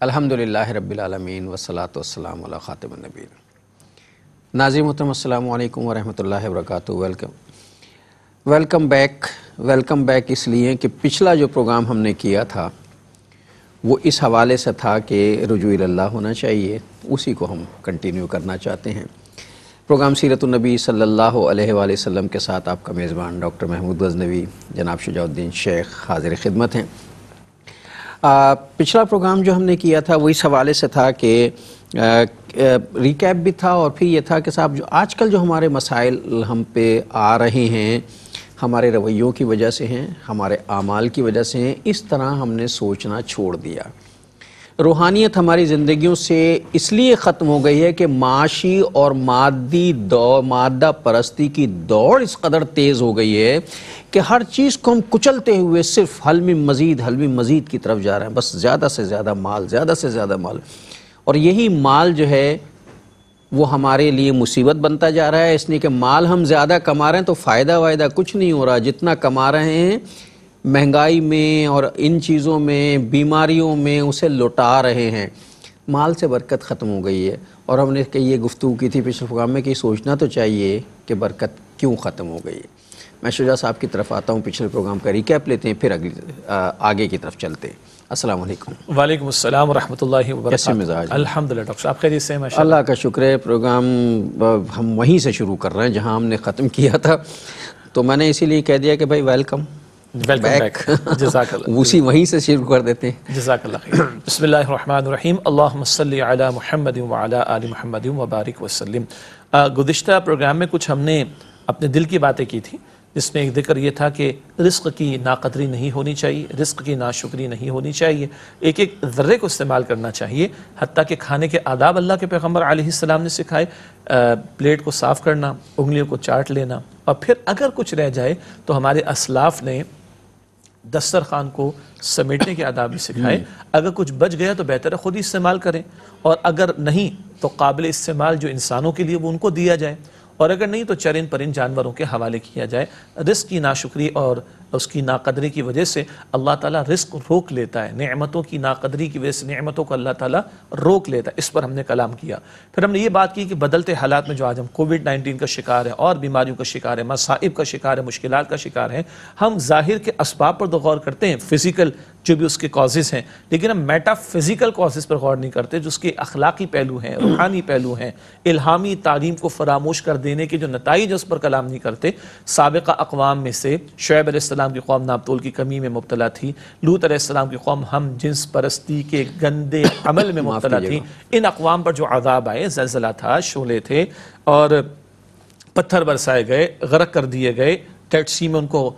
الحمدللہ رب العالمین والصلاة والسلام علی خاتم النبیین۔ ناظرین محترم السلام علیکم ورحمۃ اللہ وبرکاتہ۔ ویلکم بیک اس لیے کہ پچھلا جو پروگرام ہم نے کیا تھا وہ اس حوالے سے تھا کہ رجوع اللہ ہونا چاہیے، اسی کو ہم کنٹینیو کرنا چاہتے ہیں۔ پروگرام سیرت النبی صلی اللہ علیہ وآلہ وسلم کے ساتھ آپ کا میزبان ڈاکٹر محمود غزنوی جناب شجاع الدین شیخ حاضر خدمت ہیں۔ پچھلا پروگرام جو ہم نے کیا تھا وہ اس حوالے سے تھا کہ ریکیپ بھی تھا، اور پھر یہ تھا کہ صاحب جو آج کل جو ہمارے مسائل ہم پہ آ رہے ہیں ہمارے رویوں کی وجہ سے ہیں، ہمارے اعمال کی وجہ سے ہیں، اس طرح ہم نے سوچنا چھوڑ دیا۔ روحانیت ہماری زندگیوں سے اس لیے ختم ہو گئی ہے کہ معاشی اور مادہ پرستی کی دوڑ اس قدر تیز ہو گئی ہے کہ ہر چیز کو ہم کچلتے ہوئے صرف حل میں مزید کی طرف جا رہے ہیں، بس زیادہ سے زیادہ مال، اور یہی مال جو ہے وہ ہمارے لیے مصیبت بنتا جا رہا ہے، اس لیے کہ مال ہم زیادہ کما رہے ہیں تو فائدہ کچھ نہیں ہو رہا، جتنا کما رہے ہیں مہنگائی میں اور ان چیزوں میں، بیماریوں میں اسے لوٹا رہے ہیں، مال سے برکت ختم ہو گئی ہے۔ اور ہم نے یہ گفتگو کی تھی پچھلے پروگرام میں کہ سوچنا تو چاہیے کہ برکت کیوں ختم ہو گئی ہے۔ میں شجاع صاحب کی طرف آتا ہوں، پچھلے پروگرام کا ریکیپ لیتے ہیں، پھر آگے کی طرف چلتے ہیں۔ السلام علیکم۔ وعلیکم السلام ورحمۃ اللہ وبرکاتہ۔ کیسے مزاج؟ الحمدللہ ڈاکٹر صاحب خیریت سے ہیں؟ ماشاءاللہ اللہ کا شکر ہے۔ پروگرام ہم وہیں سے شروع کر رہے ہیں جہاں ہم نے ختم کیا تھا، تو میں نے اسی لیے کہہ دیا کہ بھائی ویلکم بیک، جزاک اللہ، اسی وہیں سے شروع کر دیتے ہیں۔ جزاک اللہ خیر۔ بسم اللہ الرحمن الرحیم، اللہم صلی علی محمد وعلی آل محمد وبارک وسلم۔ گزشتہ پروگرام میں کچھ ہم نے اپنے دل کی باتیں کی تھی، جس میں ایک ذکر یہ تھا کہ رزق کی ناقدری نہیں ہونی چاہیے، رزق کی ناشکری نہیں ہونی چاہیے، ایک ایک ذرے کو استعمال کرنا چاہیے، حتیٰ کہ کھانے کے آداب اللہ کے پیغمبر علیہ السلام نے سکھائے، پلیٹ کو صاف کرنا، انگلیوں کو چاٹ لینا، اور پھر اگر کچھ رہ جائے تو ہمارے اسلاف نے دسترخوان کو سمیٹنے کے آداب بھی سکھائے۔ اگر کچھ بچ گیا تو بہتر ہے خود ہی استعمال کریں، اور اگر نہیں تو قابل استعمال جو انسانوں کے لیے وہ ان کو دیا جائے، اور اگر نہیں تو چرند پرند جانوروں کے حوالے کیا جائے۔ رزق کی ناشکری اور اس کی ناقدری کی وجہ سے اللہ تعالیٰ رزق روک لیتا ہے، نعمتوں کی ناقدری کی وجہ سے نعمتوں کو اللہ تعالیٰ روک لیتا ہے۔ اس پر ہم نے کلام کیا۔ پھر ہم نے یہ بات کی کہ بدلتے حالات میں جو آج ہم کووڈ-19 کا شکار ہیں اور بیماریوں کا شکار ہیں، مصائب کا شکار ہیں، مشکلات کا شکار ہیں، ہم ظاہر کے اسباب پر تو غور کرتے ہیں، فزیکل جو بھی اس کے کازز ہیں، لیکن ہم میٹا فزیکل کازز پر غور نہیں کرتے، جو اس کے اخلاقی پہلو ہیں، روحانی پہلو ہیں، الہامی تعلیم کو فراموش کر دینے کے جو نتائج اس پر کلام نہیں کرتے۔ سابقہ اقوام میں سے شعیب علیہ السلام کی قوم ناپتول کی کمی میں مبتلا تھی، لوط علیہ السلام کی قوم ہم جنس پرستی کے گندے عمل میں مبتلا تھی۔ ان اقوام پر جو عذاب آئے، زلزلہ تھا، شعلے تھے، اور پتھر برسائے گئے، غرق کر دیے گئے، ڈیڈ سی میں ان کو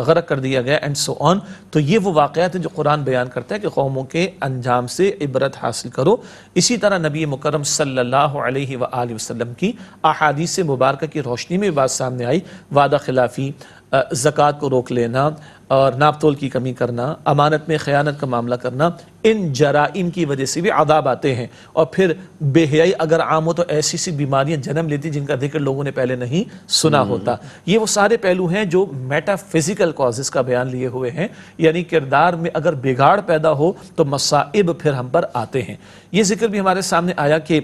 غرق کر دیا گیا، اینڈ سو آن۔ تو یہ وہ واقعات ہیں جو قرآن بیان کرتا ہے کہ قوموں کے انجام سے عبرت حاصل کرو۔ اسی طرح نبی مکرم صلی اللہ علیہ وآلہ وسلم کی احادیث مبارکہ کی روشنی میں بات سامنے آئی، وعدہ خلافی، زکوٰۃ کو روک لینا، اور ناپ تول کی کمی کرنا، امانت میں خیانت کا معاملہ کرنا، ان جرائم کی وجہ سے بھی عذاب آتے ہیں۔ اور پھر بے حیائی اگر عام ہو تو ایسی سی بیماریاں جنم لیتی جن کا ذکر لوگوں نے پہلے نہیں سنا ہوتا۔ یہ وہ سارے پہلو ہیں جو میٹا فزیکل کازز کا بیان لیے ہوئے ہیں، یعنی کردار میں اگر بگاڑ پیدا ہو تو مصائب پھر ہم پر آتے ہیں۔ یہ ذکر بھی ہمارے سامنے آیا کہ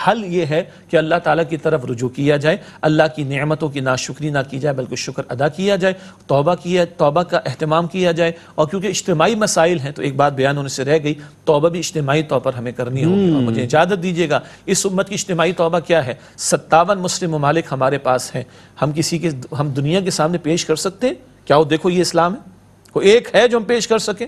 حل یہ ہے کہ اللہ تعالیٰ کی طرف رجوع کیا جائے، اللہ کی نعمتوں کی ناشکری نہ کی جائے بلکہ شکر ادا کیا جائے، توبہ کا اہتمام کیا جائے۔ اور کیونکہ اجتماعی مسائل ہیں تو ایک بات بیان ہونے سے رہ گئی، توبہ بھی اجتماعی طور پر ہمیں کرنی ہوگی۔ اور مجھے اجازت دیجیے گا، اس امت کی اجتماعی توبہ کیا ہے؟ 57 مسلم ممالک ہمارے پاس ہیں، ہم دنیا کے سامنے پیش کر سکتے ہیں کیا وہ دیکھو یہ اسلام ہے؟ کوئی ایک ہے جو ہم پیش کر سکیں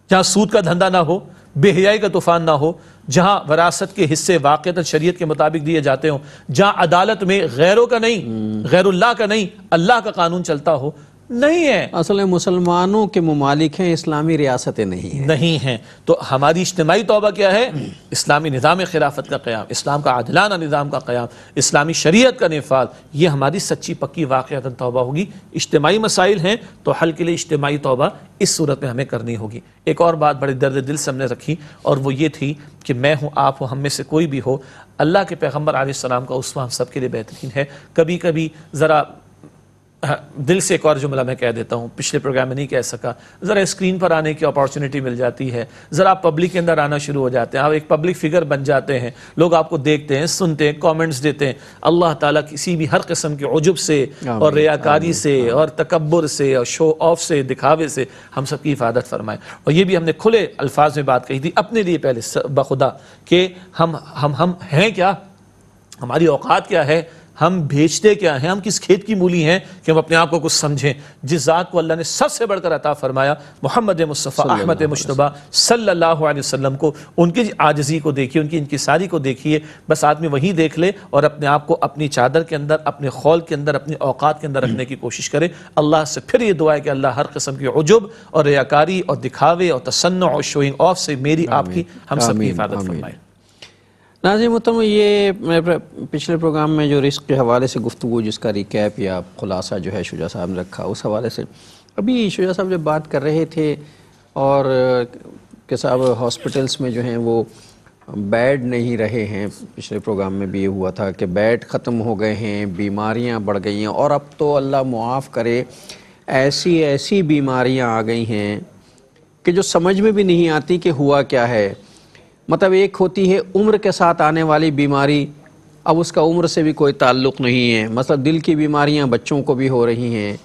جہاں سود کا دھندا نہ ہو، بے حیائی کا طوفان نہ ہو، جہاں وراثت کے حصے واقعتاً شریعت کے مطابق دیے جاتے ہوں، جہاں عدالت میں غیروں کا نہیں، غیر اللہ کا نہیں، اللہ کا قانون چلتا ہو؟ نہیں ہے۔ اصل مسلمانوں کے ممالک ہیں، اسلامی ریاستیں نہیں ہیں۔ تو ہماری اجتماعی توبہ کیا ہے؟ اسلامی نظام خلافت کا قیام، اسلام کا عادلانہ نظام کا قیام، اسلامی شریعت کا نفاذ، یہ ہماری سچی پکی واقعتاً توبہ ہوگی۔ اجتماعی مسائل ہیں تو حل کے لیے اجتماعی توبہ اس صورت میں ہمیں کرنی ہوگی۔ ایک اور بات بڑی درد دل سے ہم نے رکھی، اور وہ یہ تھی کہ میں ہوں، آپ ہو، ہم میں سے کوئی بھی ہو، اللہ کے پیغمبر علیہ السلام کا اسوہ ہم سب کے لیے بہترین ہے۔ کبھی کبھی ذرا دل سے ایک اور جملہ میں کہہ دیتا ہوں، پچھلے پروگرام میں نہیں کہہ سکا، ذرا اسکرین پر آنے کی اپارچونٹی مل جاتی ہے، ذرا آپ پبلک کے اندر آنا شروع ہو جاتے ہیں، آپ ایک پبلک فگر بن جاتے ہیں، لوگ آپ کو دیکھتے ہیں، سنتے ہیں، کامنٹس دیتے ہیں. اللہ تعالیٰ کسی بھی ہر قسم کے عجب سے اور ریاکاری سے اور تکبر سے اور شو آف سے، دکھاوے سے ہم سب کی حفاظت فرمائے. اور یہ بھی ہم نے کھلے الفاظ میں بات کہی تھی اپنے لیے پہلے بخدا کہ ہم ہیں کیا، ہماری اوقات کیا ہے، ہم بھیجتے کیا ہیں، ہم کس کھیت کی مولی ہیں کہ ہم اپنے آپ کو کچھ سمجھیں. جس ذات کو اللہ نے سب سے بڑھ کر عطا فرمایا، محمد مصطفیٰ احمد مجتبیٰ صلی اللہ علیہ وسلم کو، ان کی عاجزی کو دیکھیے، ان کی انکساری کو دیکھیے. بس آدمی وہی دیکھ لے اور اپنے آپ کو اپنی چادر کے اندر، اپنے خول کے اندر، اپنی اوقات کے اندر رکھنے کی کوشش کرے. اللہ سے پھر یہ دعا ہے کہ اللہ ہر قسم کی عجب اور ریاکاری اور دکھاوے اور تصنع اور شوئنگ آف سے میری آپ کی ہم سب کی حفاظت فرمائے. ناظرین محترم، یہ پچھلے پروگرام میں جو رزق کے حوالے سے گفتگو، جس کا ریکیپ یا خلاصہ جو ہے شجاع صاحب نے رکھا، اس حوالے سے ابھی شجاع صاحب جب بات کر رہے تھے اور کہ صاحب ہاسپٹلس میں جو ہیں وہ بیڈ نہیں رہے ہیں. پچھلے پروگرام میں بھی یہ ہوا تھا کہ بیڈ ختم ہو گئے ہیں، بیماریاں بڑھ گئی ہیں، اور اب تو اللہ معاف کرے ایسی بیماریاں آ گئی ہیں کہ جو سمجھ میں بھی نہیں آتی کہ ہوا کیا ہے. مطلب ایک ہوتی ہے عمر کے ساتھ آنے والی بیماری، اب اس کا عمر سے بھی کوئی تعلق نہیں ہے. مثلا دل کی بیماریاں بچوں کو بھی ہو رہی ہیں،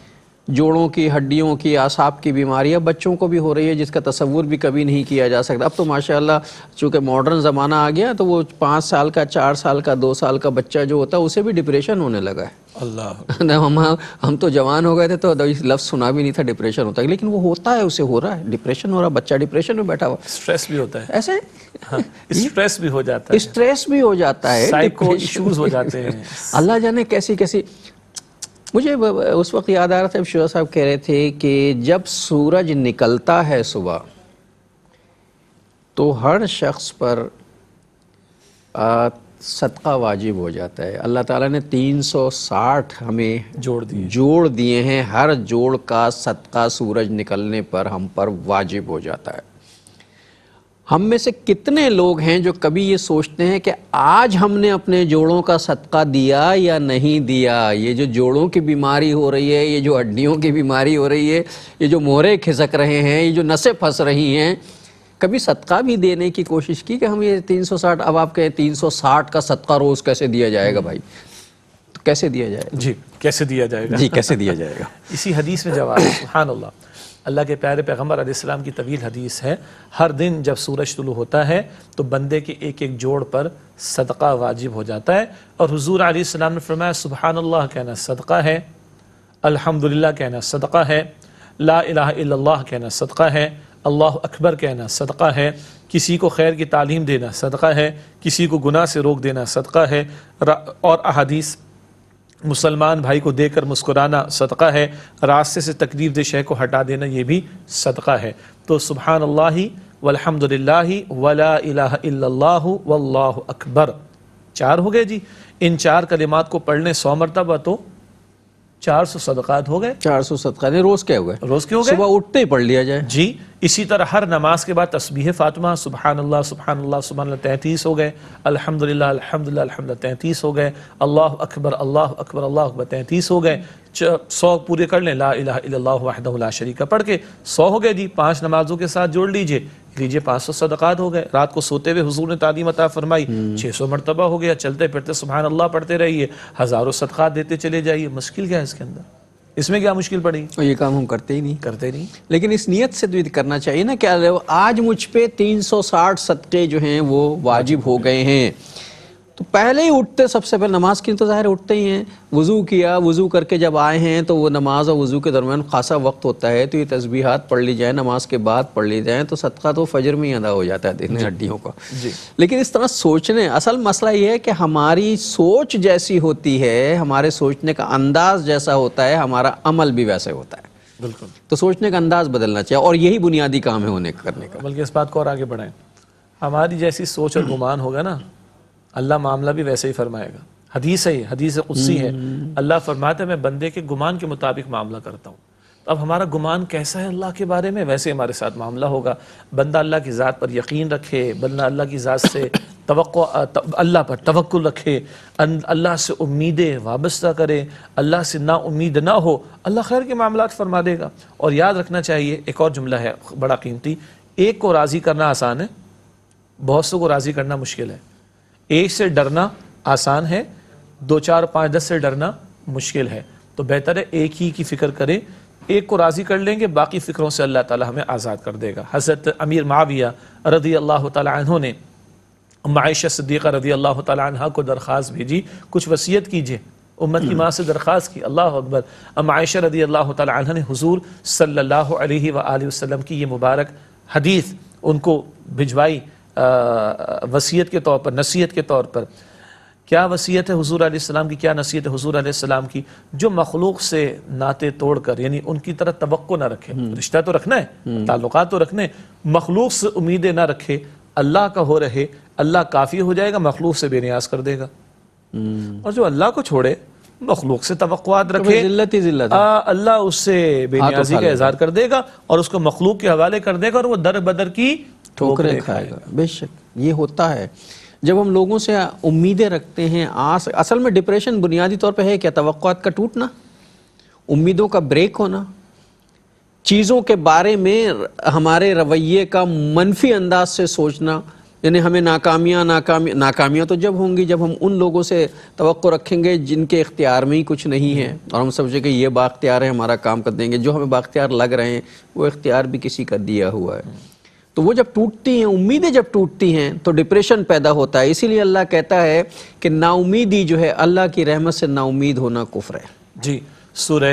جوڑوں کی، ہڈیوں کی، اعصاب کی بیماریاں بچوں کو بھی ہو رہی ہے، جس کا تصور بھی کبھی نہیں کیا جا سکتا. اب تو ماشاءاللہ چونکہ ماڈرن زمانہ آ گیا تو وہ 5 سال کا، 4 سال کا، 2 سال کا بچہ جو ہوتا ہے اسے بھی ڈپریشن ہونے لگا ہے. اللہ ہم تو جوان ہو گئے تھے تو لفظ سنا بھی نہیں تھا ڈپریشن ہوتا ہے، لیکن وہ ہوتا ہے، اسے ہو رہا ہے، ڈپریشن ہو رہا ہے، بچہ ڈپریشن میں بیٹھا ہوا، اسٹریس بھی ہوتا ہے، ایسے اسٹریس بھی ہو جاتا ہے، اسٹریس بھی ہو جاتا ہے، سائیکو ایشوز ہو جاتے ہیں. اللہ جانے کیسی مجھے اس وقت یاد آ رہا تھا، شجاع صاحب کہہ رہے تھے کہ جب سورج نکلتا ہے صبح تو ہر شخص پر صدقہ واجب ہو جاتا ہے. اللہ تعالیٰ نے 360 ہمیں جوڑ دیے ہیں، ہر جوڑ کا صدقہ سورج نکلنے پر ہم پر واجب ہو جاتا ہے. ہم میں سے کتنے لوگ ہیں جو کبھی یہ سوچتے ہیں کہ آج ہم نے اپنے جوڑوں کا صدقہ دیا یا نہیں دیا؟ یہ جو جوڑوں کی بیماری ہو رہی ہے، یہ جو ہڈیوں کی بیماری ہو رہی ہے، یہ جو مورے کھسک رہے ہیں، یہ جو نسیں پھنس رہی ہیں، کبھی صدقہ بھی دینے کی کوشش کی کہ ہم یہ 360، اب آپ کہیں 360 کا صدقہ روز کیسے دیا جائے گا بھائی؟ تو کیسے دیا جائے گا؟ جی کیسے دیا جائے گا؟ جی کیسے دیا جائے گا؟ اسی حدیث میں جواب ہے، سبحان اللہ. اللہ کے پیارے پیغمبر علیہ السلام کی طویل حدیث ہے، ہر دن جب سورج طلوع ہوتا ہے تو بندے کے ایک ایک جوڑ پر صدقہ واجب ہو جاتا ہے. اور حضور علیہ السلام نے فرمایا سبحان اللہ کہنا صدقہ ہے، الحمدللہ کہنا صدقہ ہے، لا الہ الا اللہ کہنا صدقہ ہے، اللہ اکبر کہنا صدقہ ہے، کسی کو خیر کی تعلیم دینا صدقہ ہے، کسی کو گناہ سے روک دینا صدقہ ہے، اور احادیث مسلمان بھائی کو دے کر مسکرانا صدقہ ہے، راستے سے تکلیف دہ شے کو ہٹا دینا یہ بھی صدقہ ہے. تو سبحان اللہ والحمدللہ ولا الہ الا اللہ واللہ اکبر 4 ہو گئے جی. ان 4 کلمات کو پڑھنے 100 مرتبہ تو 400 صدقات ہو گئے. 400 صدقہ نہیں، روز کیا ہوئے؟ روز کیوں ہو گئے؟ صبح اٹھتے ہی پڑھ لیا جائے. جی اسی طرح ہر نماز کے بعد تسبیح فاطمہ سبحان اللہ سبحان اللہ سبحان اللہ 33 ہو گئے، الحمدللہ الحمدللہ الحمدللہ 33 ہو گئے، اللہ اکبر اللہ اکبر 33 ہو گئے. 100 پورے کر لیں، لا الہ الا اللہ وحدہ لا شریک پڑھ کے 100 ہو گئے جی. 5 نمازوں کے ساتھ جوڑ لیجئے 500 صدقات ہو گئے. رات کو سوتے ہوئے حضور نے تعلیم عطا فرمائی 600 مرتبہ ہو گیا. چلتے پھرتے سبحان اللہ پڑھتے رہیے، ہزاروں صدقات دیتے چلے جائیے. مشکل کیا ہے اس کے اندر؟ اس میں کیا مشکل پڑی؟ یہ کام ہم کرتے ہی نہیں. لیکن اس نیت سے کرنا چاہیے نا کہ آج مجھ پہ 360 صدقے جو ہیں وہ واجب ہو گئے ہیں. تو پہلے ہی اٹھتے، سب سے پہلے نماز کی تو ظاہر اٹھتے ہی ہیں، وضو کیا، وضو کر کے جب آئے ہیں تو وہ نماز اور وضو کے درمیان خاصا وقت ہوتا ہے، تو یہ تسبیحات پڑھ لی جائیں، نماز کے بعد پڑھ لی جائیں تو صدقہ تو فجر میں ہی ادا ہو جاتا ہے دیکھنے ہڈیوں کا. لیکن اس طرح سوچنے، اصل مسئلہ یہ ہے کہ ہماری سوچ جیسی ہوتی ہے، ہمارے سوچنے کا انداز جیسا ہوتا ہے، ہمارا عمل بھی ویسے ہوتا ہے. بالکل. تو سوچنے کا انداز بدلنا چاہیے، اور یہی بنیادی کام ہے کرنے کا. بلکہ اس بات کو اور آگے بڑھائیں، ہماری جیسی سوچ اور گمان ہوگا نا، اللہ معاملہ بھی ویسے ہی فرمائے گا. حدیث ہے، حدیث قدسی ہے، اللہ فرماتا ہے میں بندے کے گمان کے مطابق معاملہ کرتا ہوں. اب ہمارا گمان کیسا ہے اللہ کے بارے میں، ویسے ہمارے ساتھ معاملہ ہوگا. بندہ اللہ کی ذات پر یقین رکھے، بندہ اللہ کی ذات سے اللہ پر توکل رکھے، اللہ سے امیدیں وابستہ کرے، اللہ سے نا امید نہ ہو، اللہ خیر کے معاملات فرما دے گا۔ اور یاد رکھنا چاہیے ایک اور جملہ ہے بڑا قیمتی، ایک کو راضی کرنا آسان ہے، بہت سو کو راضی کرنا مشکل ہے۔ ایک سے ڈرنا آسان ہے، 2 4 5 10 سے ڈرنا مشکل ہے۔ تو بہتر ہے ایک ہی کی فکر کریں، ایک کو راضی کر لیں گے، باقی فکروں سے اللہ تعالی ہمیں آزاد کر دے گا۔ حضرت امیر معاویہ رضی اللہ تعالی عنہ نے عائشہ صدیقہ رضی اللہ تعالی عنہ کو درخواست بھیجی، کچھ وصیت کیجئے، امت کی ماں سے درخواست کی۔ اللہ اکبر۔ عائشہ رضی اللہ تعالی عنہ نے حضور صلی اللہ علیہ وآلہ وسلم کی یہ مبارک حدیث ان کو بھجوائی وصیت کے طور پر، نصیحت کے طور پر۔ کیا وصیت ہے حضور علیہ السلام کی، کیا نصیحت ہے حضور علیہ السلام کی؟ جو مخلوق سے ناطے توڑ کر، یعنی ان کی طرح توقع نہ رکھے، رشتہ تو رکھنا ہے، تعلقات تو رکھنے، مخلوق سے امیدیں نہ رکھے، اللہ کا ہو رہے، اللہ کافی ہو جائے گا، مخلوق سے بے نیاز کر دے گا۔ اور جو اللہ کو چھوڑے، مخلوق سے توقعات رکھے، ذلت ہی ذلت، اللہ اس سے بے نیازی کا اظہار کر دے گا اور اس کو مخلوق کے حوالے کر دے گا، اور وہ در بدر کی ٹھوکریں کھائے گا۔ بے شک یہ ہوتا ہے جب ہم لوگوں سے امیدیں رکھتے ہیں۔ اصل میں ڈپریشن بنیادی طور پہ ہے کیا؟ توقعات کا ٹوٹنا، امیدوں کا بریک ہونا، چیزوں کے بارے میں ہمارے رویے کا منفی انداز سے سوچنا، یعنی ہمیں ناکامیاں تو جب ہوں گی جب ہم ان لوگوں سے توقع رکھیں گے جن کے اختیار میں ہی کچھ نہیں ہے، اور ہم سمجھیں کہ یہ بااختیار ہے، ہمارا کام کر دیں گے۔ جو ہمیں بااختیار لگ رہے ہیں وہ اختیار بھی کسی کا دیا ہوا ہے۔ تو وہ جب ٹوٹتی ہیں، امیدیں جب ٹوٹتی ہیں تو ڈپریشن پیدا ہوتا ہے۔ اسی لیے اللہ کہتا ہے کہ نا امیدی جو ہے، اللہ کی رحمت سے نا امید ہونا کفر ہے۔ جی، سورہ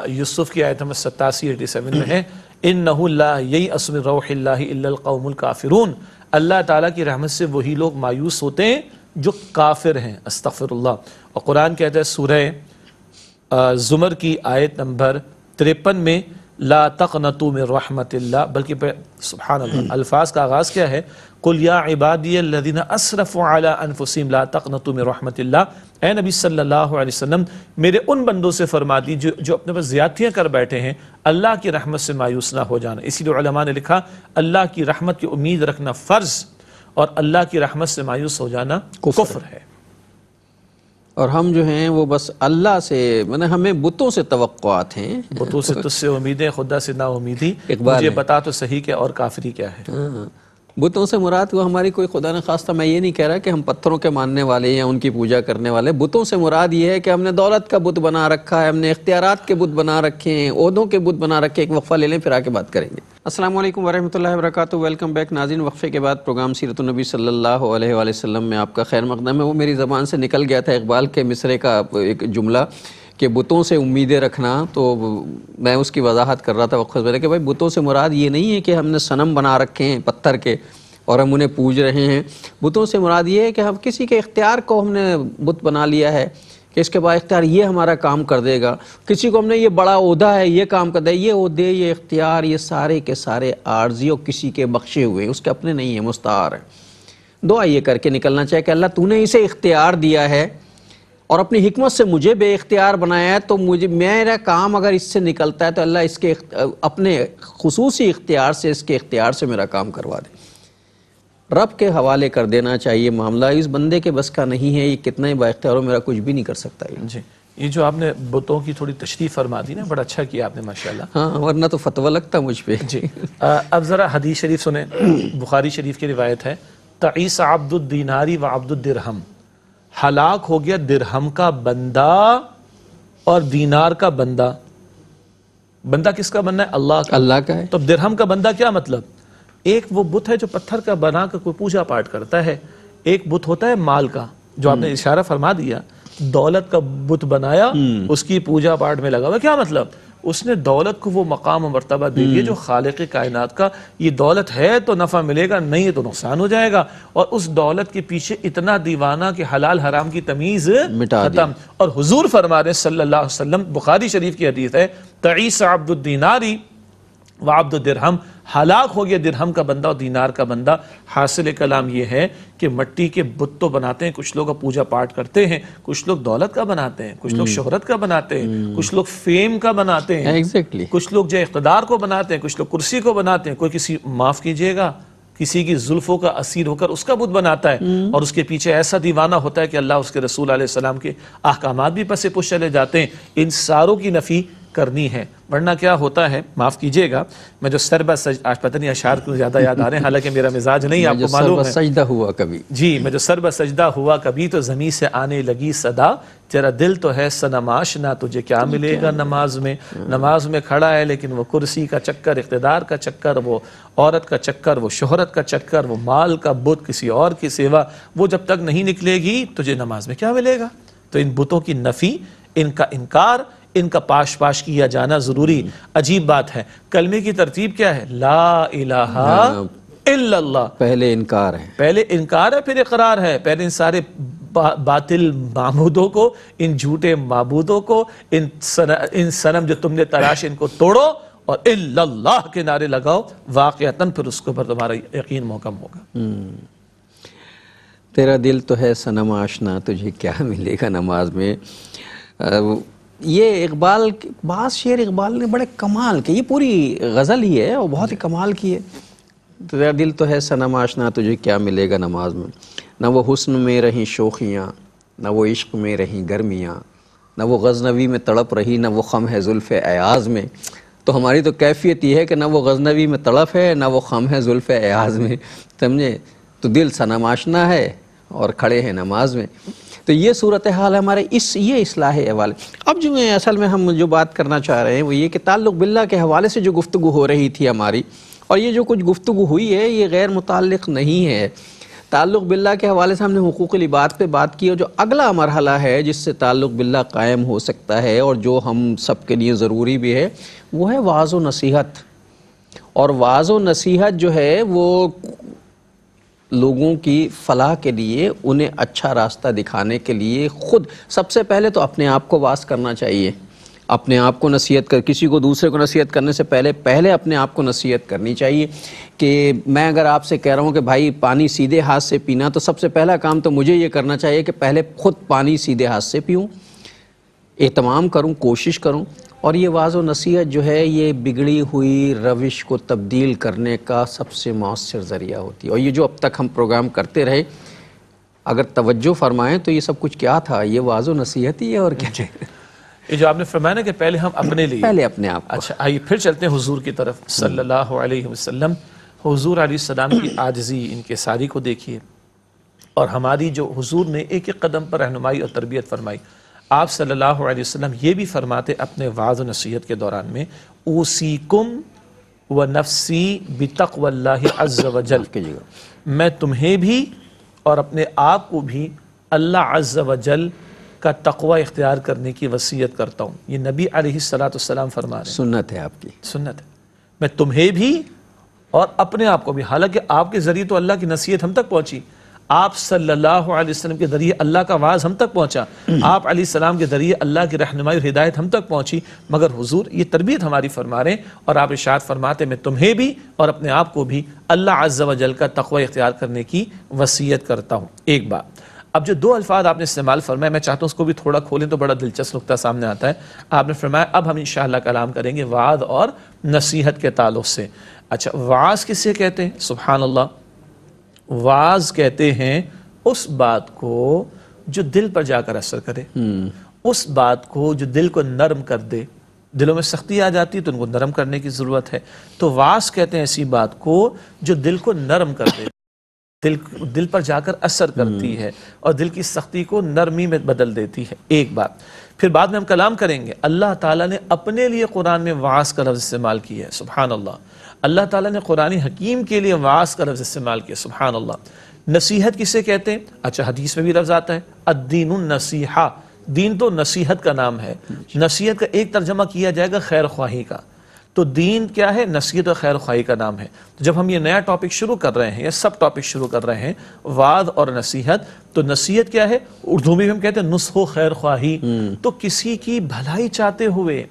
یوسف کی آیت نمبر 87 میں ہے، اِنَّهُ لَا يَيْأَسُ مِن رَوْحِ اللَّهِ إِلَّا الْقَوْمُ الْكَافِرُونَ۔ اللہ تعالیٰ کی رحمت سے وہی لوگ مایوس ہوتے ہیں جو کافر ہیں، استغفر اللہ۔ اور قرآن کہتا ہے سورہ زمر کی آیت نمبر 53 میں، لا تقنطوا من رحمت اللہ، بلکہ سبحان اللہ الفاظ کا آغاز کیا ہے؟ قل یا عبادی الذین اسرفوا علی انفسہم لا تقنطوا من رحمت اللہ۔ اے نبی صلی اللہ علیہ وسلم، میرے ان بندوں سے فرما دی جو اپنے پر زیادتیاں کر بیٹھے ہیں، اللہ کی رحمت سے مایوس نہ ہو جانا۔ اسی لیے علماء نے لکھا اللہ کی رحمت کی امید رکھنا فرض، اور اللہ کی رحمت سے مایوس ہو جانا کفر ہے۔ اور ہم جو ہیں وہ بس اللہ سے، ہمیں بتوں سے توقعات ہیں، بتوں سے تجھ سے امیدیں، خدا سے نا امیدی، مجھے بتا تو صحیح کہ اور کافری کیا ہے۔ بتوں سے مراد وہ ہماری کوئی خدا نہ خواستہ، میں یہ نہیں کہہ رہا کہ ہم پتھروں کے ماننے والے یا ان کی پوجا کرنے والے۔ بتوں سے مراد یہ ہے کہ ہم نے دولت کا بت بنا رکھا ہے، ہم نے اختیارات کے بت بنا رکھے ہیں، عہدوں کے بت بنا رکھے ہیں۔ ایک وقفہ لے لیں پھر آگے بات کریں گے۔ السلام علیکم ورحمۃ اللہ وبرکاتہ، ویلکم بیک ناظرین۔ وقفے کے بعد پروگرام سیرت النبی صلی اللہ علیہ وآلہ وسلم میں آپ کا خیر مقدم ہے۔ وہ میری زبان سے نکل گیا تھا اقبال کے مصرے کا ایک جملہ کہ بتوں سے امیدیں رکھنا، تو میں اس کی وضاحت کر رہا تھا وقفے سے کہ بھائی بتوں سے مراد یہ نہیں ہے کہ ہم نے صنم بنا رکھے ہیں پتھر کے اور ہم انہیں پوج رہے ہیں۔ بتوں سے مراد یہ ہے کہ ہم کسی کے اختیار کو ہم نے بت بنا لیا ہے کہ اس کے بعد اختیار یہ ہمارا کام کر دے گا، کسی کو ہم نے یہ بڑا عہدہ ہے یہ کام کر دے، یہ عہدے یہ اختیار یہ سارے کے سارے عارضی اور کسی کے بخشے ہوئے ہیں، اس کے اپنے نہیں ہیں، مستعار ہیں۔ دعا یہ کر کے نکلنا چاہیے کہ اللہ تو نے اسے اختیار دیا ہے اور اپنی حکمت سے مجھے بے اختیار بنایا ہے، تو میرا کام اگر اس سے نکلتا ہے تو اللہ اس کے اپنے خصوصی اختیار سے، اس کے اختیار سے میرا کام کروا دے۔ رب کے حوالے کر دینا چاہیے معاملہ، اس بندے کے بس کا نہیں ہے، یہ کتنا ہی با اختیار ہو میرا کچھ بھی نہیں کر سکتا۔ جی، یہ جو آپ نے بتوں کی تھوڑی تشریح فرما دی نا، بڑا اچھا کیا آپ نے ماشاءاللہ۔ ہاں، ورنہ تو فتویٰ لگتا مجھ پہ۔ جی، اب ذرا حدیث شریف سنیں۔ بخاری شریف کی روایت ہے، تعیس عبد الدیناری و عبد الدرہم، ہلاک ہو گیا درہم کا بندہ اور دینار کا بندہ۔ بندہ کس کا بننا ہے؟ اللہ کا ہے۔ تو درہم کا بندہ کیا مطلب؟ ایک وہ بت ہے جو پتھر کا بنا کر کوئی پوجا پاٹ کرتا ہے، ایک بت ہوتا ہے مال کا، جو آپ نے اشارہ فرما دیا، دولت کا بت بنایا، اس کی پوجا پاٹ میں لگا ہوا۔ کیا مطلب؟ اس نے دولت کو وہ مقام و مرتبہ دے دیا جو خالق کائنات کا، یہ دولت ہے تو نفع ملے گا، نہیں ہے تو نقصان ہو جائے گا، اور اس دولت کے پیچھے اتنا دیوانہ کہ حلال حرام کی تمیز ختم۔ اور حضور فرما رہے صلی اللہ علیہ وسلم، بخاری شریف کی حدیث ہے، تعیس عبد الدیناری و عبد الدرہم، ہلاک ہو گیا درہم کا بندہ اور دینار کا بندہ۔ حاصل کلام یہ ہے کہ مٹی کے بت تو بناتے ہیں، کچھ لوگ پوجا پاٹ کرتے ہیں، کچھ لوگ دولت کا بناتے ہیں، کچھ لوگ شہرت کا بناتے ہیں، کچھ لوگ فیم کا بناتے ہیں، ایگزیکٹلی، کچھ لوگ جو اقتدار کو بناتے ہیں، کچھ لوگ کرسی کو بناتے ہیں، کوئی کسی معاف کیجئے گا کسی کی زلفوں کا اسیر ہو کر اس کا بت بناتا ہے اور اس کے پیچھے ایسا دیوانہ ہوتا ہے کہ اللہ اس کے رسول علیہ السلام کے احکامات بھی پس پش چلے جاتے ہیں، ان ساروں کی نفی کرنی ہے۔ ورنہ کیا ہوتا ہے، معاف کیجئے گا، میں جو سربہ سجدہ، آج پتہ نہیں اشعار کیوں زیادہ یاد آ رہے ہیں، حالانکہ میرا مزاج نہیں، آپ کو معلوم ہے، سجدہ ہوا کبھی، جی، میں جو سربہ سجدہ ہوا کبھی تو زمین سے آنے لگی صدا، تیرا دل تو ہے صنم آشنا تجھے کیا ملے گا نماز میں، نماز میں کھڑا ہے لیکن وہ کرسی کا چکر، اقتدار کا چکر، وہ عورت کا چکر، وہ شہرت کا چکر، وہ مال کا بت، کسی اور کی سیوا، وہ جب تک نہیں نکلے گی تجھے نماز میں کیا ملے گا؟ تو ان بتوں کی نفی، ان کا انکار، ان کا پاش پاش کیا جانا ضروری۔ عجیب بات ہے، کلمے کی ترتیب کیا ہے؟ لا الہ الا اللہ، پہلے انکار ہے، پہلے انکار ہے، پھر اقرار ہے، پہلے ان سارے باطل معبودوں کو، ان جھوٹے معبودوں کو، ان صنم جو تم نے تراش، ان کو توڑو اور الا اللہ کے نعرے لگاؤ، واقعتاً پھر اس کے اوپر تمہارا یقین محکم ہوگا۔ تیرا دل تو ہے صنم آشنا تجھے کیا ملے گا نماز میں۔ یہ اقبال، بعض شعر اقبال نے بڑے کمال کے، یہ پوری غزل ہی ہے اور بہت ہی کمال کی ہے۔ تیرا دل تو ہے صنم آشنا تجھے کیا ملے گا نماز میں، نہ وہ حسن میں رہیں شوخیاں، نہ وہ عشق میں رہیں گرمیاں، نہ وہ غزنوی میں تڑپ رہی، نہ وہ خم ہے زلف ایاز میں۔ تو ہماری تو کیفیت یہ ہے کہ نہ وہ غزنوی میں تڑپ ہے، نہ وہ خم ہے زلف ایاز میں، سمجھے؟ تو دل صنم آشنا ہے اور کھڑے ہیں نماز میں۔ تو یہ صورتحال ہمارے یہ اصلاح احوال۔ اب جو اصل میں ہم جو بات کرنا چاہ رہے ہیں وہ یہ کہ تعلق باللہ کے حوالے سے جو گفتگو ہو رہی تھی ہماری، اور یہ جو کچھ گفتگو ہوئی ہے یہ غیر متعلق نہیں ہے تعلق باللہ کے حوالے سے۔ ہم نے حقوق العباد پہ بات کی، اور جو اگلا مرحلہ ہے جس سے تعلق باللہ قائم ہو سکتا ہے اور جو ہم سب کے لیے ضروری بھی ہے، وہ ہے وعظ و نصیحت۔ اور وعظ و نصیحت جو ہے وہ لوگوں کی فلاح کے لیے، انہیں اچھا راستہ دکھانے کے لیے خود سب سے پہلے تو اپنے آپ کو واعظ کرنا چاہیے، اپنے آپ کو نصیحت کر، کسی کو دوسرے کو نصیحت کرنے سے پہلے اپنے آپ کو نصیحت کرنی چاہیے۔ کہ میں اگر آپ سے کہہ رہا ہوں کہ بھائی پانی سیدھے ہاتھ سے پینا، تو سب سے پہلا کام تو مجھے یہ کرنا چاہیے کہ پہلے خود پانی سیدھے ہاتھ سے پیوں، اہتمام کروں، کوشش کروں۔ اور یہ وعظ و نصیحت جو ہے یہ بگڑی ہوئی روش کو تبدیل کرنے کا سب سے مؤثر ذریعہ ہوتی ہے۔ اور یہ جو اب تک ہم پروگرام کرتے رہے، اگر توجہ فرمائیں تو یہ سب کچھ کیا تھا؟ یہ وعظ و نصیحت ہی ہے اور کیا؟ یہ جو آپ نے فرمایا نا کہ پہلے ہم اپنے لیے، پہلے اپنے آپ کو۔ اچھا آئیے پھر چلتے ہیں حضور کی طرف صلی اللہ علیہ وسلم۔ حضور علیہ السلام کی عاجزی، انکساری کو دیکھیے، اور ہماری جو حضور نے ایک ایک قدم پر رہنمائی اور تربیت فرمائی۔ آپ صلی اللہ علیہ وسلم یہ بھی فرماتے اپنے وعظ و نصیحت کے دوران میں، اوصیکم و نفسی بتقوی اللہ عز وجل، میں تمہیں بھی اور اپنے آپ کو بھی اللہ عز وجل کا تقوی اختیار کرنے کی وصیت کرتا ہوں۔ یہ نبی علیہ السلام فرما رہے ہیں، سنت ہے آپ کی، سنت ہے۔ میں تمہیں بھی اور اپنے آپ کو بھی، حالانکہ آپ کے ذریعے تو اللہ کی نصیحت ہم تک پہنچی، آپ صلی اللہ علیہ وسلم کے ذریعے اللہ کا وعظ ہم تک پہنچا، آپ علیہ السلام کے ذریعے اللہ کی رہنمائی اور ہدایت ہم تک پہنچی، مگر حضور یہ تربیت ہماری فرما رہے ہیں، اور آپ ارشاد فرماتے میں تمہیں بھی اور اپنے آپ کو بھی اللہ عز و جل کا تقوی اختیار کرنے کی وصیت کرتا ہوں۔ ایک بات، اب جو دو الفاظ آپ نے استعمال فرمایا، میں چاہتا ہوں اس کو بھی تھوڑا کھولیں تو بڑا دلچسپ نقطہ سامنے آتا ہے۔ آپ نے فرمایا اب ہم انشاءاللہ کلام کریں گے وعظ اور نصیحت کے تعلق سے۔ اچھا، وعظ کسے کہتے ہیں؟ سبحان اللہ، وعظ کہتے ہیں اس بات کو جو دل پر جا کر اثر کرے، اس بات کو جو دل کو نرم کر دے۔ دلوں میں سختی آ جاتی ہے تو ان کو نرم کرنے کی ضرورت ہے، تو وعظ کہتے ہیں ایسی بات کو جو دل کو نرم کر دے، دل پر جا کر اثر کرتی ہے اور دل کی سختی کو نرمی میں بدل دیتی ہے۔ ایک بات، پھر بعد میں ہم کلام کریں گے، اللہ تعالیٰ نے اپنے لیے قرآن میں وعظ کا لفظ استعمال کیا ہے، سبحان اللہ۔ اللہ تعالیٰ نے قرآن حکیم کے لیے وعظ کا لفظ استعمال کیا، سبحان اللہ۔ نصیحت کسے کہتے ہیں؟ اچھا، حدیث میں بھی لفظ آتا ہے الدین النصیحہ، دین تو نصیحت کا نام ہے۔ نصیحت کا ایک ترجمہ کیا جائے گا خیر خواہی کا، تو دین کیا ہے؟ نصیحت و خیر خواہی کا نام ہے۔ جب ہم یہ نیا ٹاپک شروع کر رہے ہیں یا سب ٹاپک شروع کر رہے ہیں، وعظ اور نصیحت، تو نصیحت کیا ہے؟ اردو میں بھی ہم کہتے ہیں نصح و خیر خواہی، تو کسی کی بھلائی چاہتے ہوئے،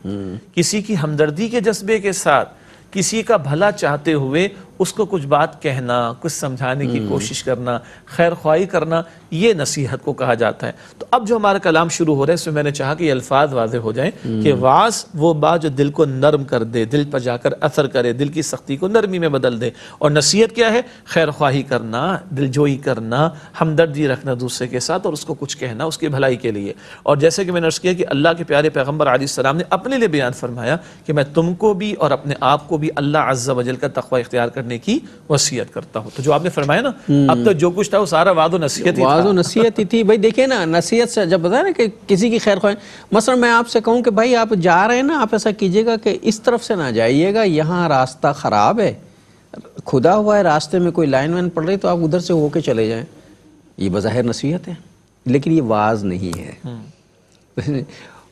کسی کی ہمدردی کے جذبے کے ساتھ، کسی کا بھلا چاہتے ہوئے اس کو کچھ بات کہنا، کچھ سمجھانے کی کوشش کرنا، خیر خواہی کرنا، یہ نصیحت کو کہا جاتا ہے۔ تو اب جو ہمارا کلام شروع ہو رہا ہے اس میں میں نے چاہا کہ یہ الفاظ واضح ہو جائیں کہ وعظ وہ بات جو دل کو نرم کر دے، دل پر جا کر اثر کرے، دل کی سختی کو نرمی میں بدل دے، اور نصیحت کیا ہے؟ خیر خواہی کرنا، دلجوئی کرنا، ہمدردی رکھنا دوسرے کے ساتھ، اور اس کو کچھ کہنا اس کی بھلائی کے لیے۔ اور جیسے کہ میں نے عرض کیا کہ اللہ کے پیارے پیغمبر علیہ السلام نے اپنے لیے بیان فرمایا کہ میں تم کو بھی اور اپنے آپ کو بھی اللہ عز و جل کا تقوی اختیار کرنے کی وصیت کرتا ہوں۔ تو جو آپ نے فرمایا نا، اب تو جو کچھ تھا وہ سارا وعظ و نصیحت ہی تھا۔ وعظ و نصیحت ہی تھی بھائی۔ دیکھیں نا، نصیحت سے جب بتا نا کہ کسی کی خیر خواہی، مثلا میں آپ سے کہوں کہ بھائی آپ جا رہے ہیں نا، آپ ایسا کیجئے گا کہ اس طرف سے نہ جائیے گا، یہاں راستہ خراب ہے، کھدا ہوا ہے، راستے میں کوئی لائن وائن پڑ رہی تو آپ ادھر سے ہو کے چلے جائیں، یہ بظاہر نصیحت ہے، لیکن یہ وعظ نہیں ہے۔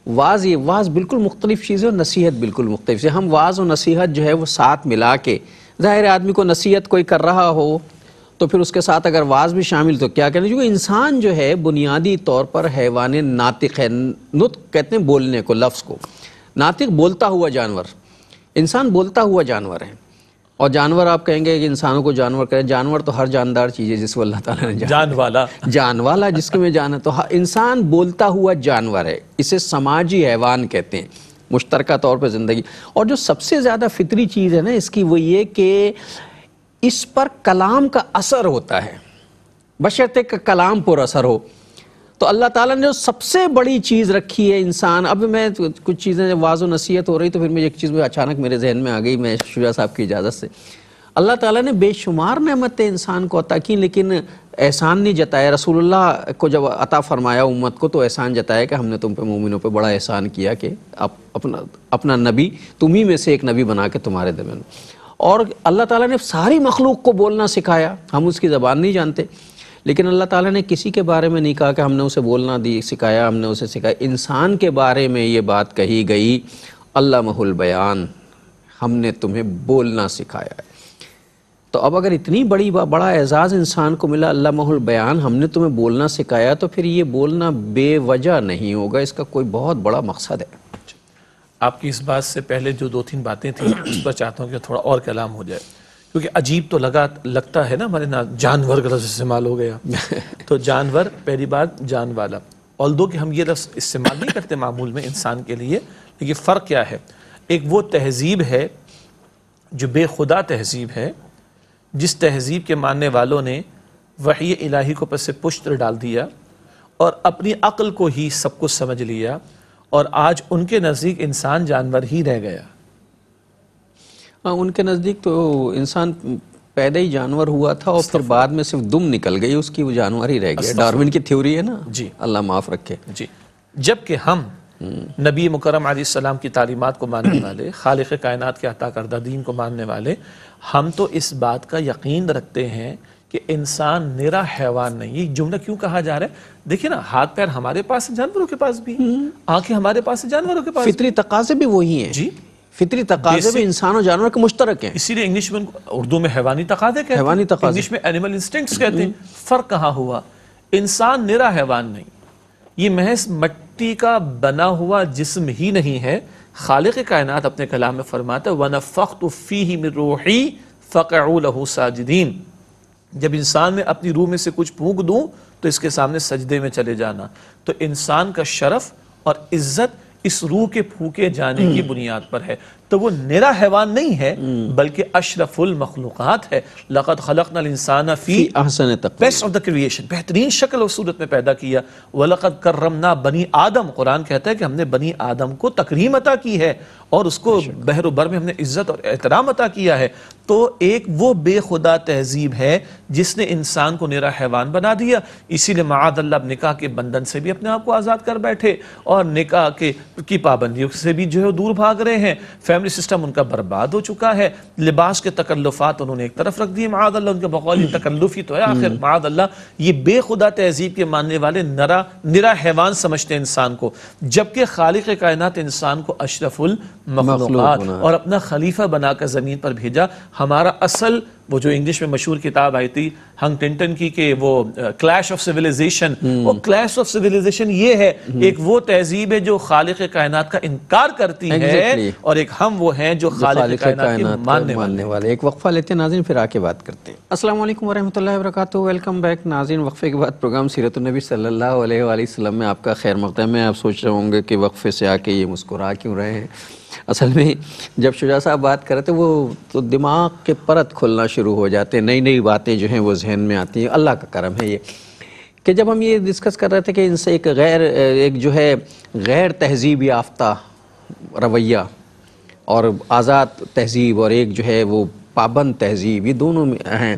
وعظ بالکل مختلف چیز ہے اور نصیحت بالکل مختلف ہے۔ ہم وعظ و نصیحت جو ہے وہ ساتھ ملا کے، ظاہر آدمی کو نصیحت کوئی کر رہا ہو تو پھر اس کے ساتھ اگر وعظ بھی شامل تو کیا کہنا چاہیے؟ انسان جو ہے بنیادی طور پر حیوان ناطق ہے، نطق کہتے ہیں بولنے کو، لفظ کو، ناطق بولتا ہوا جانور، انسان بولتا ہوا جانور ہے۔ اور جانور آپ کہیں گے کہ انسانوں کو جانور کرے، جانور تو ہر جاندار چیز ہے جس کو اللہ تعالیٰ نے جان والا جس کے میں جان ہے، تو انسان بولتا ہوا جانور ہے، اسے سماجی حیوان کہتے ہیں، مشترکہ طور پہ زندگی۔ اور جو سب سے زیادہ فطری چیز ہے نا اس کی، وہ یہ کہ اس پر کلام کا اثر ہوتا ہے، بشرطے کہ کلام پر اثر ہو۔ تو اللہ تعالیٰ نے جو سب سے بڑی چیز رکھی ہے انسان، اب میں کچھ چیزیں وعظ و نصیحت ہو رہی تو پھر مجھے ایک چیز اچانک میرے ذہن میں آ گئی، میں شجاع صاحب کی اجازت سے، اللہ تعالیٰ نے بے شمار نعمتیں انسان کو عطا کی لیکن احسان نہیں جتایا۔ رسول اللہ کو جب عطا فرمایا امت کو تو احسان جتایا کہ ہم نے تم پہ مومنوں پہ بڑا احسان کیا کہ اپنا نبی تمہیں میں سے ایک نبی بنا کے تمہارے درمیان، اور اللہ تعالیٰ نے ساری مخلوق کو بولنا سکھایا، ہم اس کی زبان نہیں جانتے، لیکن اللہ تعالیٰ نے کسی کے بارے میں نہیں کہا کہ ہم نے اسے بولنا سکھایا، ہم نے اسے سکھایا۔ انسان کے بارے میں یہ بات کہی گئی، علمہ البیان، ہم نے تمہیں بولنا سکھایا ہے۔ تو اب اگر اتنی بڑا اعزاز انسان کو ملا، علمہ البیان، ہم نے تمہیں بولنا سکھایا، تو پھر یہ بولنا بے وجہ نہیں ہوگا، اس کا کوئی بہت بڑا مقصد ہے۔ آپ کی اس بات سے پہلے جو دو تین باتیں تھیں اس پر چاہتا ہوں کہ تھوڑا اور کلام ہو جائے، کیونکہ عجیب تو لگتا ہے نا، ہمارے نا جانور کا لفظ استعمال ہو گیا۔ تو جانور، پہلی بات جان والا، although کہ ہم یہ لفظ استعمال نہیں کرتے معمول میں انسان کے لیے، لیکن فرق کیا ہے؟ ایک وہ تہذیب ہے جو بے خدا تہذیب ہے، جس تہذیب کے ماننے والوں نے وحی الہی کو پس پشت ڈال دیا اور اپنی عقل کو ہی سب کچھ سمجھ لیا، اور آج ان کے نزدیک انسان جانور ہی رہ گیا۔ ان کے نزدیک تو انسان پیدا ہی جانور ہوا تھا اور پھر بعد میں صرف دم نکل گئی اس کی، وہ جانور ہی رہ گیا۔ ڈارون کی تھیوری ہے نا، جی اللہ معاف رکھے۔ جی، جبکہ ہم نبی مکرم علیہ السلام کی تعلیمات کو ماننے والے، خالق کائنات کے عطا کردہ دین کو ماننے والے، ہم تو اس بات کا یقین رکھتے ہیں کہ انسان نرا حیوان نہیں۔ یہ جملہ کیوں کہا جا رہا ہے؟ دیکھیں نا، ہاتھ پیر ہمارے پاس ہیں، جانوروں کے پاس بھی، آنکھیں ہمارے پاس ہیں، جانوروں کے پاس، فطری تقاضے بھی وہی ہیں۔ جی، فطری تقاضے بھی انسان اور جانور کے مشترک ہیں، اسی لیے انگلش میں اردو میں حیوانی تقاضے کہتے ہیں، حیوانی تقاضے، انگلش میں اینیمل انسٹنکٹس کہتے ہیں۔ فرق کہاں ہوا؟ انسان نرا حیوان نہیں، یہ محض مٹی کا بنا ہوا جسم ہی نہیں ہے۔ خالق کائنات اپنے کلام میں فرماتا ہے وَنَفَخْتُ فِيهِ مِن رُوحِي فَقَعُوا لَهُ سَاجِدِينَ، جب انسان میں اپنی روح میں سے کچھ پھونک دوں تو اس کے سامنے سجدے میں چلے جانا۔ تو انسان کا شرف اور عزت اس روح کے پھونکے جانے کی بنیاد پر ہے۔ تو وہ نرا حیوان نہیں ہے بلکہ اشرف المخلوقات ہے۔ لقد خلقنا الانسان فی احسن تقویم، بیسٹ آف دا کریشن، بہترین شکل و صورت میں پیدا کیا۔ وَلَقَدْ كَرَّمْنَا بنی آدم، قرآن کہتا ہے کہ ہم نے بنی آدم کو تکریم عطا کی ہے اور اس کو بحر و بر میں ہم نے عزت اور احترام عطا کیا ہے۔ تو ایک وہ بے خدا تہذیب ہے جس نے انسان کو نرا حیوان بنا دیا۔ اسی لیے معاذ اللہ نکاح کے بندھن سے بھی اپنے آپ کو آزاد کر بیٹھے اور نکاح کی پابندیوں سے بھی جو ہے دور بھاگ رہے ہیں۔ فیملی سسٹم ان کا برباد ہو چکا ہے، لباس کے تکلفات انہوں نے ایک طرف رکھ دیے، معاذ اللہ ان کے بقولی تکلف ہی تو ہے آخر، معاذ اللہ۔ یہ بے خدا تہذیب کے ماننے والے نرا حیوان سمجھتے ہیں انسان کو، جبکہ خالق کائنات انسان کو اشرف المخلوقات اور اپنا خلیفہ بنا کر زمین پر بھیجا۔ ہمارا اصل وہ جو انگلش میں مشہور کتاب آئی تھی ہنگ ٹنٹن کی کہ وہ کلیش آف سویلائزیشن، وہ کلیش آف سویلائزیشن یہ ہے، ایک وہ تہذیب ہے جو خالق کائنات کا انکار کرتی ہے اور ایک ہم وہ ہیں جو خالق کائنات کے ماننے والے۔ ایک وقفہ لیتے ہیں ناظرین، پھر آ کے بات کرتے ہیں۔ السلام علیکم ورحمۃ اللہ وبرکاتہ، ویلکم بیک ناظرین۔ وقفے کے بعد پروگرام سیرت النبی صلی اللہ علیہ وآلہ وسلم میں آپ کا خیر مقدم ہے۔ آپ سوچ رہے ہوں گے کہ وقفے سے آ کے یہ مسکرا کیوں رہے ہیں؟ اصل میں جب شجاع صاحب بات کرتے وہ تو دماغ کے پرت کھلنا شروع ہو جاتے ہیں، نئی نئی باتیں جو ہیں وہ ذہن میں آتی ہیں۔ اللہ کا کرم ہے یہ کہ جب ہم یہ ڈسکس کر رہے تھے کہ ان سے ایک جو ہے غیر تہذیب یافتہ رویہ اور آزاد تہذیب اور ایک جو ہے وہ پابند تہذیب، یہ دونوں ہیں،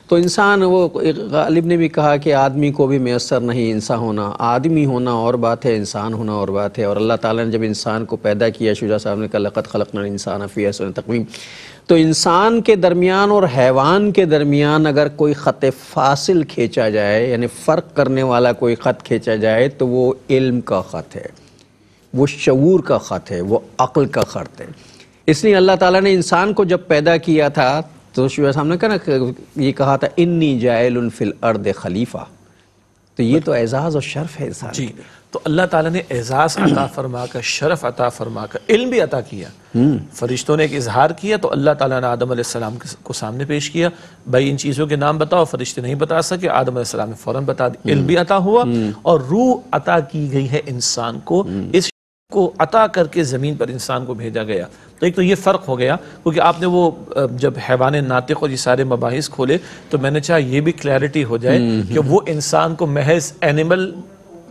تو انسان، وہ غالب نے بھی کہا کہ آدمی کو بھی میسر نہیں انسان ہونا، آدمی ہونا اور بات ہے، انسان ہونا اور بات ہے۔ اور اللہ تعالیٰ نے جب انسان کو پیدا کیا، شجاع صاحب نے کہا لقد خلقنا الانسان فی احسن تقویم، تو انسان کے درمیان اور حیوان کے درمیان اگر کوئی خط فاصل کھینچا جائے، یعنی فرق کرنے والا کوئی خط کھینچا جائے، تو وہ علم کا خط ہے، وہ شعور کا خط ہے، وہ عقل کا خط ہے۔ اس لیے اللہ تعالیٰ نے انسان کو جب پیدا کیا تھا تو شجاع صاحب نے کہا یہ کہا تھا انی جاعل فی الارض خلیفہ، تو یہ تو اعزاز اور شرف ہے انسان جی۔ تو اللہ تعالیٰ نے اعزاز عطا فرما کر، شرف عطا فرما کر، علم بھی عطا کیا۔ فرشتوں نے ایک اظہار کیا تو اللہ تعالیٰ نے آدم علیہ السلام کو سامنے پیش کیا، بھائی ان چیزوں کے نام بتاؤ، فرشتے نہیں بتا سکے، آدم علیہ السلام نے فوراً بتا دی، علم بھی عطا ہوا اور روح عطا کی گئی ہے انسان کو، اس کو عطا کر کے زمین پر انسان کو بھیجا گیا۔ تو ایک تو یہ فرق ہو گیا، کیونکہ آپ نے وہ جب حیوان ناطق اور یہ سارے مباحث کھولے تو میں نے چاہا یہ بھی کلیئرٹی ہو جائے کہ وہ انسان کو محض اینیمل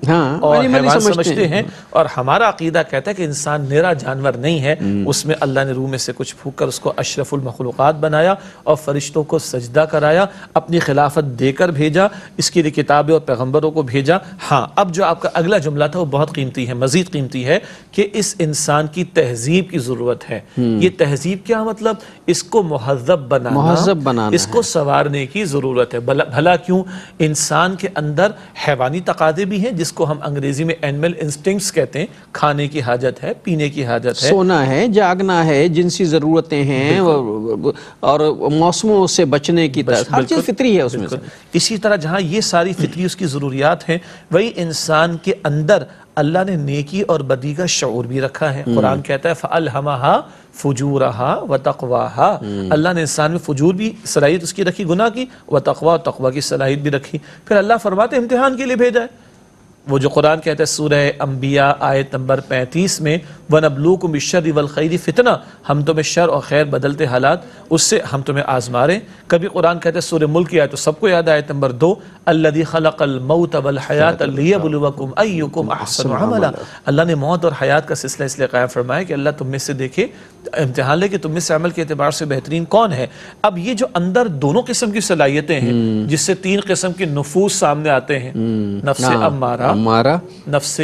اور حیوان سمجھتے ہیں، اور ہمارا عقیدہ کہتا ہے کہ انسان نرا جانور نہیں ہے، اس میں اللہ نے روح میں سے کچھ پھونک کر اس کو اشرف المخلوقات بنایا اور فرشتوں کو سجدہ کرایا، اپنی خلافت دے کر بھیجا، اس کے لیے کتابیں اور پیغمبروں کو بھیجا۔ ہاں، اب جو آپ کا اگلا جملہ تھا وہ بہت قیمتی ہے، مزید قیمتی ہے، کہ اس انسان کی تہذیب کی ضرورت ہے۔ یہ تہذیب کیا مطلب؟ اس کو مہذب بنانا، اس کو سنوارنے کی ضرورت ہے۔ بھلا کیوں؟ انسان کے اندر حیوانی تقاضے بھی ہیں، جس کو ہم انگریزی میں اینیمل انسٹنکٹس کہتے ہیں، کھانے کی حاجت ہے، پینے کی حاجت ہے، سونا ہے، جاگنا ہے، جنسی ضرورتیں ہیں اور موسموں سے بچنے کی ہر چیز فطری ہے اس میں سے۔ اسی طرح جہاں یہ ساری فطری اس کی ضروریات ہیں، وہی انسان کے اندر اللہ نے نیکی اور بدی کا شعور بھی رکھا ہے۔ قرآن کہتا ہے فَأَلْهَمَهَا فُجُورَهَا وَتَقْوَاهَا، اللہ نے انسان میں فجور بھی صلاحیت اس کی رکھی، گناہ کی، وَتَقْوَا، تقوی کی صلاحیت بھی رکھی۔ پھر اللہ فرماتے امتحان کے لیے بھیجا ہے۔ وہ جو قرآن کہتا ہے سورہ انبیاء آیت نمبر 35 میں وَنَبْلُوكُمْ بِالشَّرِّ وَالْخَيْرِ فِتْنَةً، ہم تمہیں شر اور خیر بدلتے حالات اس سے ہم تمہیں آزما رہے ہیں۔ کبھی قرآن کہتا ہے سورہ ملک کی آیت تو سب کو یاد ہے، آیت نمبر 2 الَّذِي خَلَقَ الْمَوْتَ وَالْحَيَاةَ لِيَبْلُوَكُمْ أَيُّكُمْ أَحْسَنُ عَمَلًا، اللہ نے موت اور حیات کا سلسلہ اس لیے قائم فرمایا کہ اللہ تم میں سے دیکھے، امتحان لے کہ تم میں سے عمل کے اعتبار سے بہترین کون ہے۔ اب یہ جو اندر دونوں قسم کی صلاحیتیں ہیں، جس سے 3 قسم کے نفوس سامنے آتے ہیں، نفس امارہ، نفس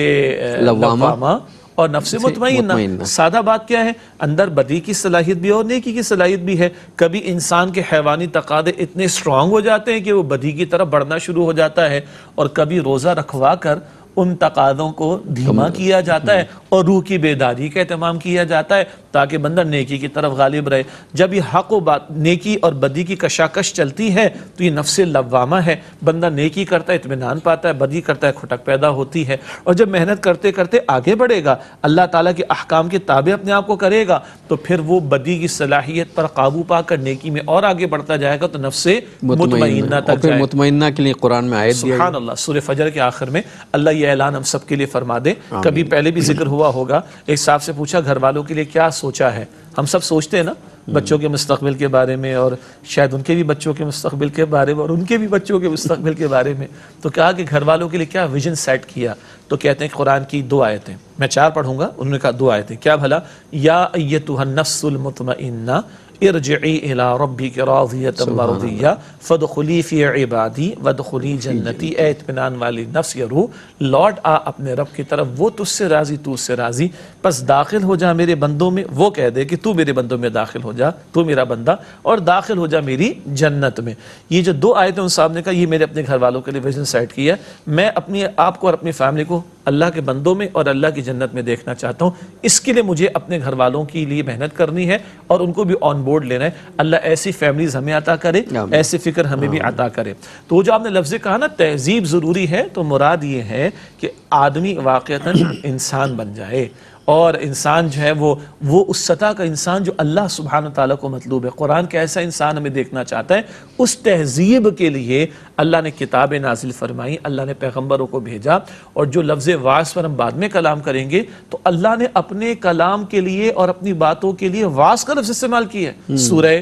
لوامہ اور نفس مطمئنہ۔ سادہ بات کیا ہے؟ اندر بدی کی صلاحیت بھی اور نیکی کی صلاحیت بھی ہے۔ کبھی انسان کے حیوانی تقاضے اتنے سٹرونگ ہو جاتے ہیں کہ وہ بدی کی طرف بڑھنا شروع ہو جاتا ہے، اور کبھی روزہ رکھوا کر ان تقاضوں کو دھیما کیا جاتا ہے اور روح کی بیداری کا اہتمام کیا جاتا ہے تاکہ بندہ نیکی کی طرف غالب رہے۔ جب یہ حق و بات، نیکی اور بدی کی کشاکش چلتی ہے تو یہ نفس لوامہ ہے، بندہ نیکی کرتا ہے اطمینان پاتا ہے، بدی کرتا ہے کھٹک پیدا ہوتی ہے، اور جب محنت کرتے کرتے آگے بڑھے گا، اللہ تعالیٰ کے احکام کے تابع اپنے آپ کو کرے گا، تو پھر وہ بدی کی صلاحیت پر قابو پا کر نیکی میں اور آگے بڑھتا جائے گا، تو نفس مطمئنہ تک جائے۔ مطمئنہ کے لیے قرآن میں آیت دیا ہے، سبحان اللہ، سورہ فجر کے آخر میں اللہ یہ اعلان ہم سب کے لیے فرما دے۔ کبھی پہلے بھی ذکر ہوا ہوگا، ایک صاحب سے پوچھا گھر والوں کے لیے کیا سوچا ہے؟ ہم سب سوچتے ہیں نا بچوں کے مستقبل کے بارے میں، اور شاید ان کے بھی بچوں کے مستقبل کے بارے میں، اور ان کے بھی بچوں کے مستقبل کے بارے میں، تو کہا کہ گھر والوں کے لیے کیا ویژن سیٹ کیا؟ تو کہتے ہیں کہ قرآن کی 2 آیتیں، میں 4 پڑھوں گا، انہوں نے کہا 2 آیتیں، کیا بھلا؟ یا ایتھا النفس المطمئنہ ارجعی الی ربک راضیۃ مرضیہ فادخلی فی عبادی وادخلی جنتی، اے اطمینان والی نفس یا روح، لوٹ آ اپنے رب کی طرف، وہ تجھ سے راضی، تو اس سے راضی، پس داخل ہو جا میرے بندوں میں، وہ کہہ دے کہ تو میرے بندوں میں داخل ہو جا، تو میرا بندہ، اور داخل ہو جا میری جنت میں۔ یہ جو 2 آیتیں ان صاحب نے کہا، یہ میرے اپنے گھر والوں کے لیے ویژن سیٹ کیا ہے، میں اپنی آپ کو اور اپنی فیملی کو اللہ کے بندوں میں اور اللہ کی جنت میں دیکھنا چاہتا ہوں. اس کے لیے مجھے اپنے گھر والوں کے لیے محنت کرنی ہے اور ان کو بھی آن بورڈ لینا ہے. اللہ ایسی فیملیز ہمیں عطا کرے, ایسی فکر ہمیں بھی عطا کرے. تو جو آپ نے لفظ کہا نا تہذیب ضروری ہے, تو مراد یہ ہے کہ آدمی واقعتاً انسان بن جائے, اور انسان جو ہے وہ اس سطح کا انسان جو اللہ سبحانہ تعالیٰ کو مطلوب ہے. قرآن کیسا انسان ہمیں دیکھنا چاہتا ہے, اس تہذیب کے لیے اللہ نے کتابیں نازل فرمائیں, اللہ نے پیغمبروں کو بھیجا. اور جو لفظ واعظ پر ہم بعد میں کلام کریں گے, تو اللہ نے اپنے کلام کے لیے اور اپنی باتوں کے لیے واعظ کا لفظ استعمال کیا ہے. سورہ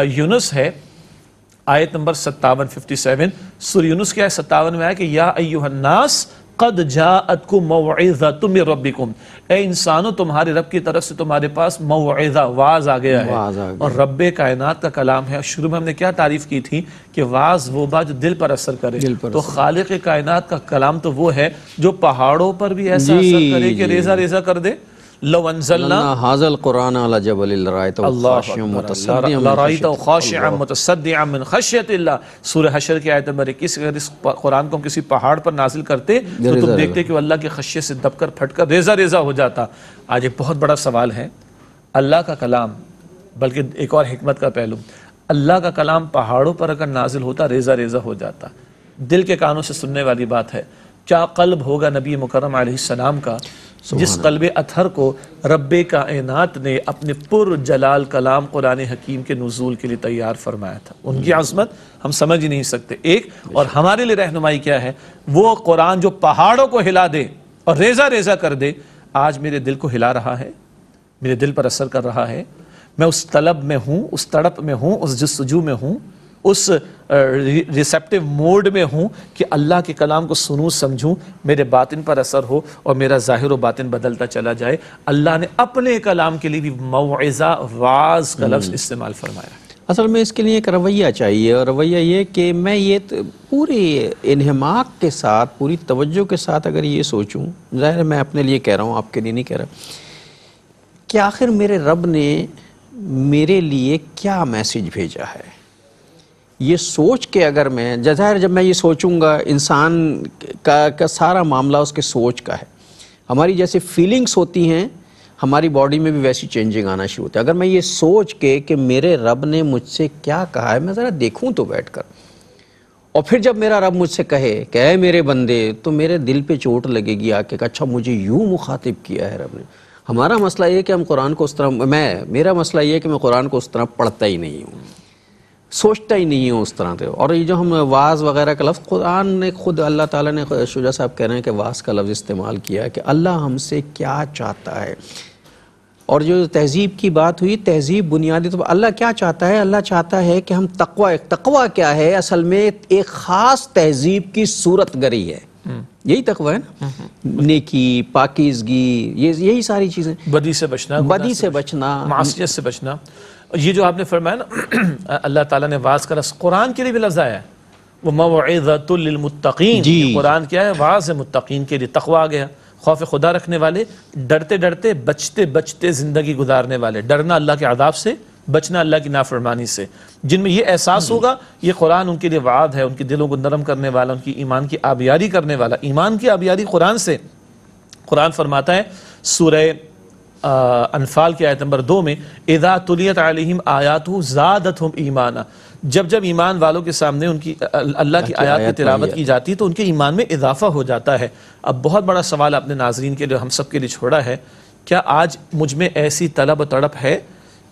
یونس ہے, آیت نمبر 57 سورہ یونس کی آیت 57 میں آیا کہ یا ایھا الناس قد جاءتکم موعظۃ من ربکم, اے انسانوں تمہارے رب کی طرف سے تمہارے پاس موعظہ, واعظ آ گیا ہے. اور رب کائنات کا کلام ہے. شروع میں ہم نے کیا تعریف کی تھی کہ واعظ وہ بات جو دل پر اثر کرے. تو خالق کائنات کا کلام تو وہ ہے جو پہاڑوں پر بھی ایسا اثر کرے کہ ریزہ ریزہ کر دے. لو انزلنا هذا القرآن على جبل لرأيته خاشعا متصدعا من خشیت اللہ. سورہ حشر کی آیت نمبر 21, اگر اس قرآن کو ہم کسی پہاڑ پر نازل کرتے تو تم دیکھتے کہ وہ اللہ کی خشیت سے دب کر پھٹ کر ریزہ ریزہ ہو جاتا. آج ایک بہت بڑا سوال ہے, اللہ کا کلام, بلکہ ایک اور حکمت کا پہلو, اللہ کا کلام پہاڑوں پر اگر نازل ہوتا ریزہ ریزہ ہو جاتا. دل کے کانوں سے سننے والی بات ہے. کیا قلب ہوگا نبی مکرم علیہ السلام کا جس قلب اطہر کو رب کائنات نے اپنے پر جلال کلام قرآن حکیم کے نزول کے لیے تیار فرمایا تھا. ان کی عظمت ہم سمجھ ہی نہیں سکتے. ایک اور ہمارے لیے رہنمائی کیا ہے, وہ قرآن جو پہاڑوں کو ہلا دے اور ریزہ ریزہ کر دے. آج میرے دل کو ہلا رہا ہے, میرے دل پر اثر کر رہا ہے. میں اس طلب میں ہوں, اس تڑپ میں ہوں, اس جستجو میں ہوں, اس ریسیپٹیو موڈ میں ہوں کہ اللہ کے کلام کو سنوں, سمجھوں, میرے باطن پر اثر ہو اور میرا ظاہر و باطن بدلتا چلا جائے. اللہ نے اپنے کلام کے لیے بھی موعظہ, واعظ کا لفظ استعمال فرمایا. اصل میں اس کے لیے ایک رویہ چاہیے, اور رویہ یہ کہ میں یہ پوری انہماک کے ساتھ, پوری توجہ کے ساتھ اگر یہ سوچوں, ظاہر ہے میں اپنے لیے کہہ رہا ہوں, آپ کے لیے نہیں کہہ رہا, کہ آخر میرے رب نے میرے لیے کیا میسیج بھیجا ہے. یہ سوچ کے اگر میں, ظاہر جب میں یہ سوچوں گا, انسان کا سارا معاملہ اس کے سوچ کا ہے. ہماری جیسے فیلنگز ہوتی ہیں, ہماری باڈی میں بھی ویسی چینجنگ آنا شروع ہوتا ہے. اگر میں یہ سوچ کے کہ میرے رب نے مجھ سے کیا کہا ہے, میں ذرا دیکھوں تو بیٹھ کر, اور پھر جب میرا رب مجھ سے کہے کہ اے میرے بندے, تو میرے دل پہ چوٹ لگے گی آ کے کہ اچھا مجھے یوں مخاطب کیا ہے رب نے. ہمارا مسئلہ یہ ہے کہ ہم قرآن کو اس طرح, میرا مسئلہ یہ ہے کہ میں قرآن کو اس طرح پڑھتا ہی نہیں ہوں, سوچتا ہی نہیں ہوں اس طرح سے. اور یہ جو ہم واعظ وغیرہ کا لفظ, قرآن نے خود, اللہ تعالیٰ نے, شجاع صاحب کہہ رہے ہیں کہ واعظ کا لفظ استعمال کیا ہے کہ اللہ ہم سے کیا چاہتا ہے. اور جو تہذیب کی بات ہوئی, تہذیب بنیادی طور پر اللہ کیا چاہتا ہے, اللہ چاہتا ہے کہ ہم تقوی کیا ہے, اصل میں ایک خاص تہذیب کی صورت گری ہے. یہی تقوی ہے نا, نیکی, پاکیزگی, یہی ساری چیزیں, بدی سے بچنا, بدی سے بچنا, معصیت سے بچنا. یہ جو آپ نے فرمایا نا, اللہ تعالیٰ نے واعظ کا لفظ قرآن کے لیے بھی لفظ آیا ہے, وہ موعظۃ للمتقین. قرآن کیا ہے, واعظ متقین کے لیے. تقوی آ گیا, خوف خدا رکھنے والے, ڈرتے ڈرتے بچتے بچتے زندگی گزارنے والے. ڈرنا اللہ کے عذاب سے, بچنا اللہ کی نافرمانی سے. جن میں یہ احساس ہوگا, یہ قرآن ان کے لیے وعد ہے, ان کے دلوں کو نرم کرنے والا, ان کی ایمان کی آبیاری کرنے والا. ایمان کی آبیاری قرآن سے. قرآن فرماتا ہے سورہ انفال کی آیت نمبر 2 میں, اذا تلیت علیہم آیاتہ زادتہم ایمانا. جب جب ایمان والوں کے سامنے ان کی اللہ کی آیات کی تلاوت کی جاتی تو ان کے ایمان میں اضافہ ہو جاتا ہے. اب بہت بڑا سوال اپنے ناظرین کے لیے, ہم سب کے لیے چھوڑا ہے, کیا آج مجھ میں ایسی طلب و تڑپ ہے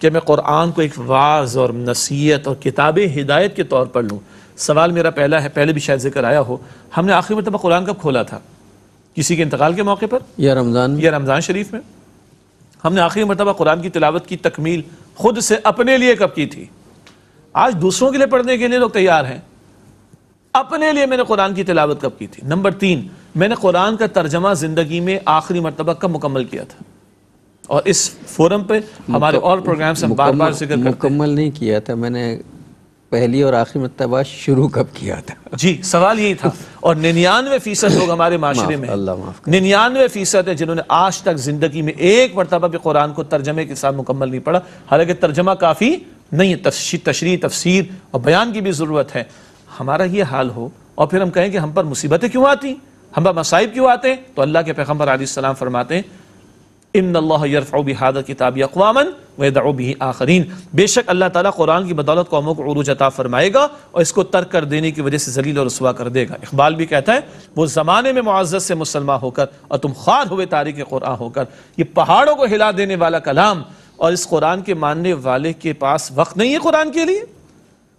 کہ میں قرآن کو ایک واعظ اور نصیحت اور کتاب ہدایت کے طور پر لوں؟ سوال میرا پہلا ہے, پہلے بھی شاید ذکر آیا ہو, ہم نے آخری مرتبہ قرآن کب کھولا تھا؟ کسی کے انتقال کے موقع پر, یا رمضان شریف میں. ہم نے آخری مرتبہ قرآن کی تلاوت کی تکمیل خود سے اپنے لیے کب کی تھی؟ آج دوسروں کے لیے پڑھنے کے لیے لوگ تیار ہیں, اپنے لیے میں نے قرآن کی تلاوت کب کی تھی؟ نمبر 3, میں نے قرآن کا ترجمہ زندگی میں آخری مرتبہ کب مکمل کیا تھا؟ اور اس فورم پہ ہمارے اور پروگرام سے بار بار ذکر کرتے ہیں. مکمل نہیں کیا تھا میں نے, پہلی اور آخری مرتبہ شروع کب کیا تھا؟ جی, سوال یہی تھا. اور 99% لوگ ہمارے معاشرے میں, 99% ہے جنہوں نے آج تک زندگی میں ایک مرتبہ بھی قرآن کو ترجمے کے ساتھ مکمل نہیں پڑھا. حالانکہ ترجمہ کافی نہیں ہے, تشریح, تفسیر اور بیان کی بھی ضرورت ہے. ہمارا یہ حال ہو اور پھر ہم کہیں کہ ہم پر مصیبتیں کیوں آتی, ہم مصائب کیوں آتے ہیں؟ تو اللہ کے پیغمبر علیہ السلام فرماتے ہیں ان اللہ یرفع بہذا الکتاب اقواما ویدع بہ آخرین، بے شک اللہ تعالیٰ قرآن کی بدولت قوموں کو عروج عطا فرمائے گا اور اس کو ترک کر دینے کی وجہ سے ذلیل اور رسوا کر دے گا۔ اقبال بھی کہتا ہے وہ زمانے میں معزز سے مسلمان ہو کر اور تم خوار ہوئے تاریخ قرآن ہو کر، یہ پہاڑوں کو ہلا دینے والا کلام، اور اس قرآن کے ماننے والے کے پاس وقت نہیں ہے قرآن کے لیے،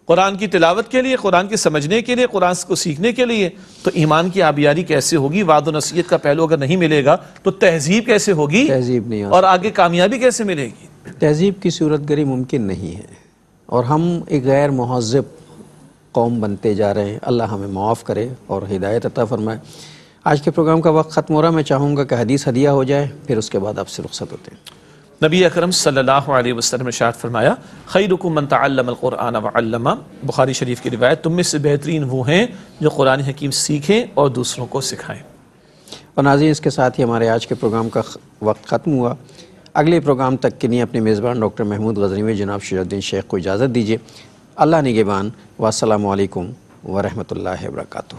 قرآن کی تلاوت کے لیے، قرآن کے سمجھنے کے لیے، قرآن کو سیکھنے کے لیے، تو ایمان کی آبیاری کیسے ہوگی؟ وعد و نصیحت کا پہلو اگر نہیں ملے گا تو تہذیب کیسے ہوگی؟ تہذیب نہیں اور آگے کامیابی کیسے ملے گی؟ تہذیب کی صورت گری ممکن نہیں ہے، اور ہم ایک غیر مہذب قوم بنتے جا رہے ہیں۔ اللہ ہمیں معاف کرے اور ہدایت عطا فرمائے۔ آج کے پروگرام کا وقت ختم ہو رہا ہے، میں چاہوں گا کہ حدیث ہدیہ ہو جائے، پھر اس کے بعد آپ سے رخصت ہوتے ہیں۔ نبی اکرم صلی اللہ علیہ وسلم نے ارشاد فرمایا خیرکم من تعلم القرآن وعلمہ، بخاری شریف کی روایت، تم میں سے بہترین وہ ہیں جو قرآن حکیم سیکھیں اور دوسروں کو سکھائیں۔ اور ناظرین، اس کے ساتھ ہی ہمارے آج کے پروگرام کا وقت ختم ہوا۔ اگلے پروگرام تک کے لیے اپنے میزبان ڈاکٹر محمود غزنوی میں جناب شجاع الدین شیخ کو اجازت دیجیے۔ اللہ نگہبان، والسلام علیکم ورحمۃ اللہ وبرکاتہ۔